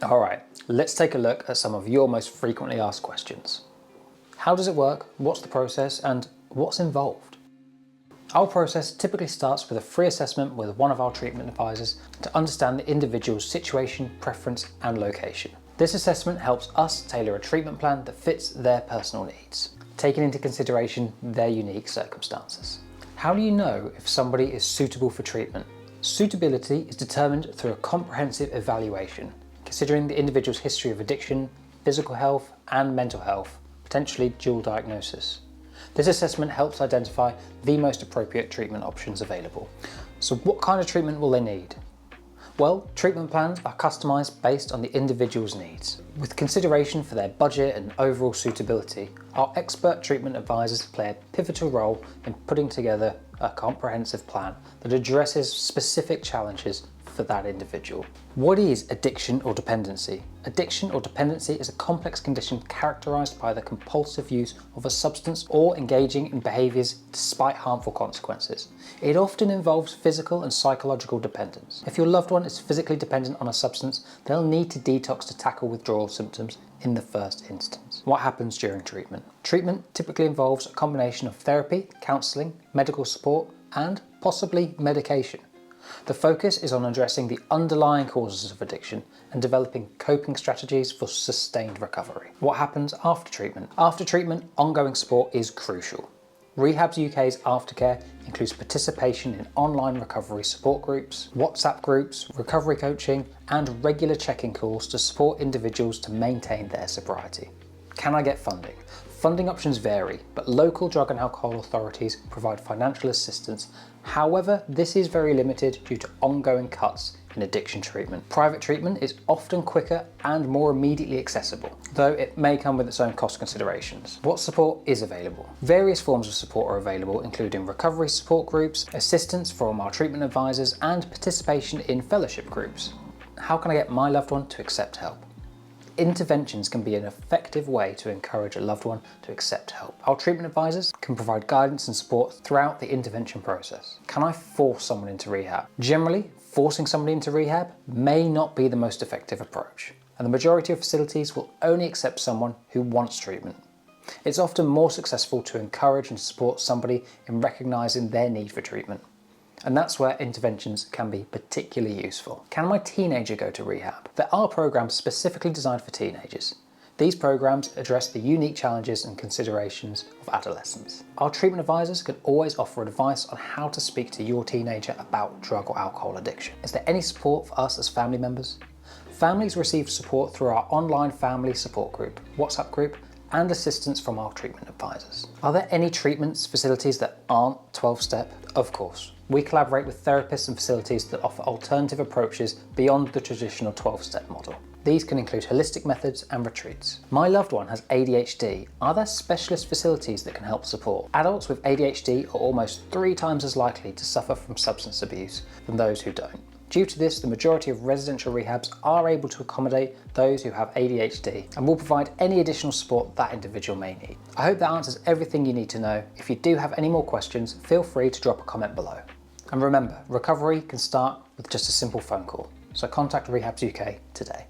Alright, let's take a look at some of your most frequently asked questions. How does it work? What's the process? And what's involved? Our process typically starts with a free assessment with one of our treatment advisors to understand the individual's situation, preference, and location. This assessment helps us tailor a treatment plan that fits their personal needs, taking into consideration their unique circumstances. How do you know if somebody is suitable for treatment? Suitability is determined through a comprehensive evaluation, considering the individual's history of addiction, physical health, and mental health, potentially dual diagnosis. This assessment helps identify the most appropriate treatment options available. So what kind of treatment will they need? Well, treatment plans are customised based on the individual's needs. With consideration for their budget and overall suitability, our expert treatment advisors play a pivotal role in putting together a comprehensive plan that addresses specific challenges for that individual. What is addiction or dependency? Addiction or dependency is a complex condition characterised by the compulsive use of a substance or engaging in behaviours despite harmful consequences. It often involves physical and psychological dependence. If your loved one is physically dependent on a substance, they'll need to detox to tackle withdrawal symptoms in the first instance. What happens during treatment? Treatment typically involves a combination of therapy, counselling, medical support, and possibly medication. The focus is on addressing the underlying causes of addiction and developing coping strategies for sustained recovery. What happens after treatment? After treatment, ongoing support is crucial. Rehab UK's aftercare includes participation in online recovery support groups, WhatsApp groups, recovery coaching, and regular check-in calls to support individuals to maintain their sobriety. Can I get funding? Funding options vary, but local drug and alcohol authorities provide financial assistance. However, this is very limited due to ongoing cuts in addiction treatment. Private treatment is often quicker and more immediately accessible, though it may come with its own cost considerations. What support is available? Various forms of support are available, including recovery support groups, assistance from our treatment advisors, and participation in fellowship groups. How can I get my loved one to accept help? Interventions can be an effective way to encourage a loved one to accept help. Our treatment advisors can provide guidance and support throughout the intervention process. Can I force someone into rehab? Generally, forcing somebody into rehab may not be the most effective approach, and the majority of facilities will only accept someone who wants treatment. It's often more successful to encourage and support somebody in recognising their need for treatment. And that's where interventions can be particularly useful. Can my teenager go to rehab? There are programs specifically designed for teenagers. These programs address the unique challenges and considerations of adolescents. Our treatment advisors can always offer advice on how to speak to your teenager about drug or alcohol addiction. Is there any support for us as family members? Families receive support through our online family support group, WhatsApp group, and assistance from our treatment advisors. Are there any treatments facilities that aren't 12-step? Of course. We collaborate with therapists and facilities that offer alternative approaches beyond the traditional 12-step model. These can include holistic methods and retreats. My loved one has ADHD. Are there specialist facilities that can help support? Adults with ADHD are almost 3 times as likely to suffer from substance abuse than those who don't. Due to this, the majority of residential rehabs are able to accommodate those who have ADHD and will provide any additional support that individual may need. I hope that answers everything you need to know. If you do have any more questions, feel free to drop a comment below. And remember, recovery can start with just a simple phone call. So contact Rehab UK today.